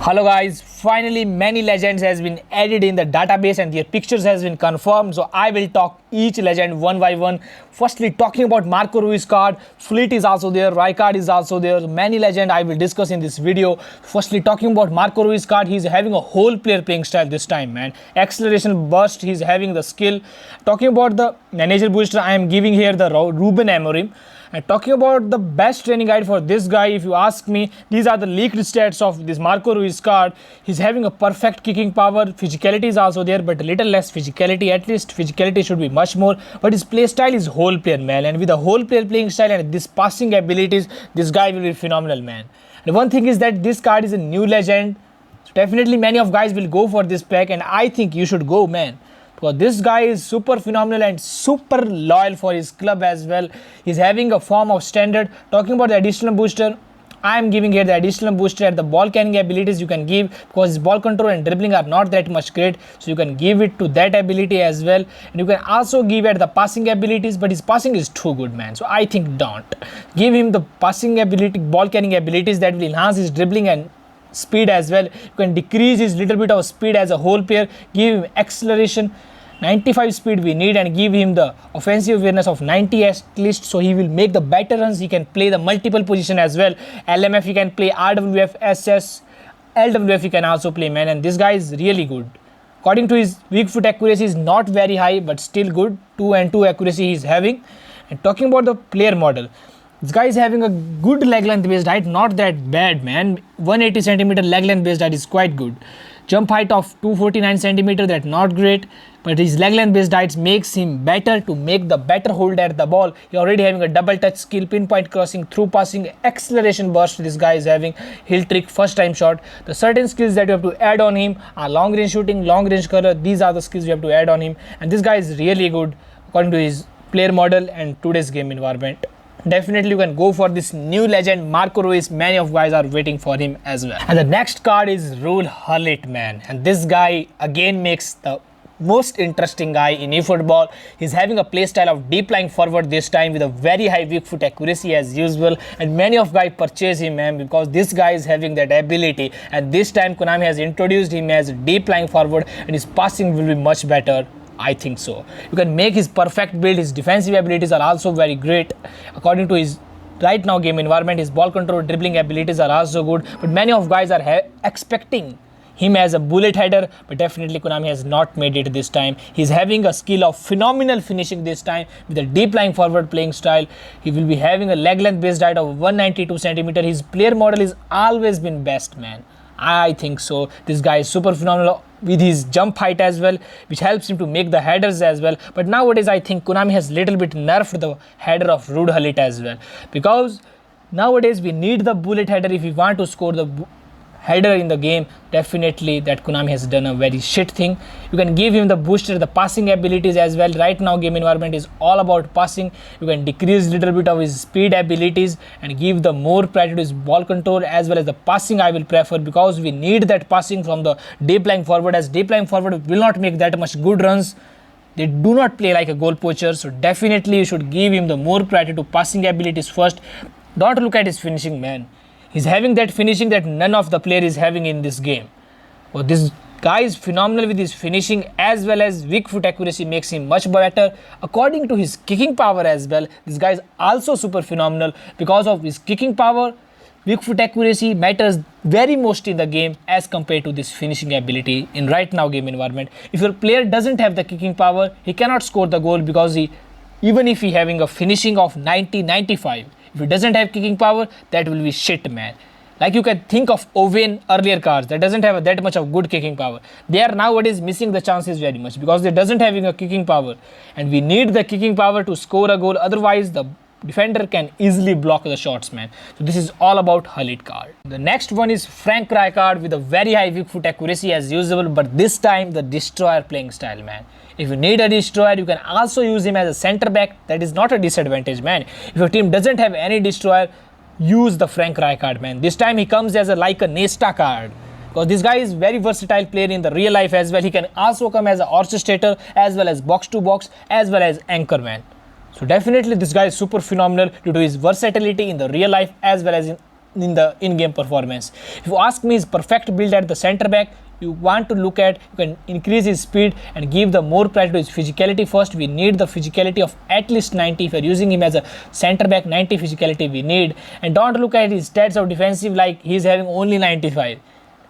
Hello guys, finally many legends has been added in the database and their pictures has been confirmed. So I will talk each legend one by one. Firstly, talking about Marco Ruiz card, Fleet is also there, Rijkaard is also there. Many legend I will discuss in this video. Firstly, talking about Marco Ruiz card, he's having a whole player playing style this time, man. Acceleration burst, he's having the skill. Talking about the manager booster, I am giving here the Ruben Amorim. And talking about the best training guide for this guy, if you ask me, these are the leaked stats of this Marco Ruiz card. He's having a perfect kicking power. Physicality is also there, but a little less physicality. At least physicality should be much more. But his play style is whole player, man. And with a whole player playing style and this passing abilities, this guy will be phenomenal, man. And one thing is that this card is a new legend. So definitely many of guys will go for this pack, and I think you should go, man. Because this guy is super phenomenal and super loyal for his club as well. He's having a form of standard. Talking about the additional booster, I am giving here the additional booster at the ball carrying abilities you can give, because his ball control and dribbling are not that much great. So you can give it to that ability as well. And you can also give it the passing abilities, but his passing is too good, man. So I think don't. Give him the passing ability, ball carrying abilities that will enhance his dribbling and speed as well. You can decrease his little bit of speed as a whole player. Give him acceleration, 95 speed we need, and give him the offensive awareness of 90 at least, so he will make the better runs. He can play the multiple position as well. LMF he can play, RWF, SS, LWF he can also play, man. And this guy is really good. According to his weak foot accuracy is not very high, but still good. 2 and 2 accuracy he is having. And talking about the player model, this guy is having a good leg length based height, not that bad, man. 180 centimeter leg length based height is quite good. Jump height of 249 centimeter, that's not great, but his leg length based height makes him better to make the better hold at the ball. He already having a double touch skill, pinpoint crossing, through passing, acceleration burst. This guy is having heel trick, first time shot. The certain skills that you have to add on him are long range shooting, long range cover. These are the skills you have to add on him, and this guy is really good according to his player model and today's game environment. Definitely you can go for this new legend Marco Reus. Many of guys are waiting for him as well. And the next card is Ruud Gullit, man. And this guy again makes the most interesting guy in efootball. He's having a play style of deep lying forward this time with a very high weak foot accuracy as usual. And many of guys purchase him, man, because this guy is having that ability. And this time Konami has introduced him as deep lying forward, and his passing will be much better. I think so. You can make his perfect build. His defensive abilities are also very great. According to his right now game environment, his ball control, dribbling abilities are also good. But many of guys are expecting him as a bullet header, but definitely Konami has not made it this time. He's having a skill of phenomenal finishing this time with a deep lying forward playing style. He will be having a leg length based height of 192 centimeter. His player model is always been best, man. I think so. This guy is super phenomenal with his jump height as well, which helps him to make the headers as well. But nowadays I think Konami has little bit nerfed the header of Ruud Gullit as well, because nowadays we need the bullet header if we want to score the header in the game. Definitely that Konami has done a very shit thing. You can give him the booster, the passing abilities as well. Right now game environment is all about passing. You can decrease little bit of his speed abilities and give the more priority to his ball control as well as the passing. I will prefer, because we need that passing from the deep lying forward, as deep lying forward will not make that much good runs. They do not play like a goal poacher, so definitely you should give him the more priority to passing abilities first. Don't look at his finishing, man. He's having that finishing that none of the player is having in this game. Well, this guy is phenomenal with his finishing as well as weak foot accuracy makes him much better. According to his kicking power as well, this guy is also super phenomenal because of his kicking power. Weak foot accuracy matters very most in the game as compared to this finishing ability in right now game environment. If your player doesn't have the kicking power, he cannot score the goal, because even if he having a finishing of 90-95, if he doesn't have kicking power, that will be shit, man. Like you can think of Owen earlier cards that doesn't have that much of good kicking power. They are nowadays missing the chances very much because they doesn't having a kicking power, and we need the kicking power to score a goal. Otherwise the defender can easily block the shots, man. So this is all about Gullit card. The next one is Frank Rijkaard with a very high weak foot accuracy as usual, but this time the destroyer playing style, man. If you need a destroyer, you can also use him as a center back. That is not a disadvantage, man. If your team doesn't have any destroyer, use the Frank Rijkaard, man. This time he comes as like a Nesta card, because this guy is very versatile player in the real life as well. He can also come as an orchestrator as well as box to box as well as anchor, man. So definitely this guy is super phenomenal due to his versatility in the real life as well as in in the in-game performance. If you ask me, his perfect build at the center back, you want to look at, you can increase his speed and give the more priority to his physicality first. We need the physicality of at least 90. If you're using him as a center back, 90 physicality we need. And don't look at his stats of defensive like he's having only 95.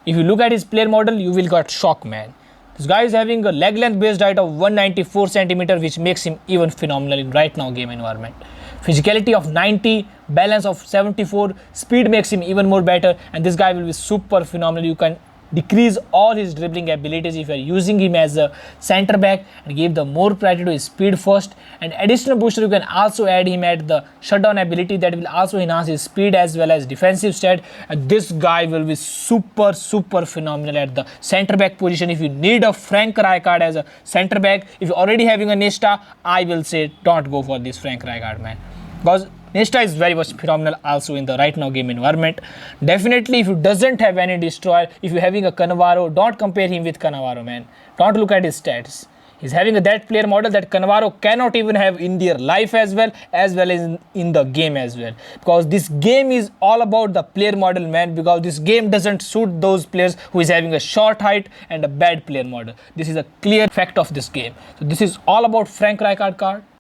If you look at his player model, you will get shocked, man. This guy is having a leg length based height of 194 centimeter, which makes him even phenomenal in right now game environment. Physicality of 90, balance of 74, speed makes him even more better, and this guy will be super phenomenal. You can decrease all his dribbling abilities if you are using him as a center back and give the more priority to his speed first. And additional booster, you can also add him at the shutdown ability that will also enhance his speed as well as defensive stat, and this guy will be super phenomenal at the center back position. If you need a Frank Rijkaard as a center back, if you're already having a Nesta, I will say don't go for this Frank Rijkaard, man, because Nesta is very much phenomenal also in the right now game environment. Definitely, if you doesn't have any destroyer, if you're having a Cannavaro, don't compare him with Cannavaro, man. Don't look at his stats. He's having that player model that Cannavaro cannot even have in their life as well as in the game as well. Because this game is all about the player model, man, because this game doesn't suit those players who is having a short height and a bad player model. This is a clear fact of this game. So this is all about Frank Rijkaard card.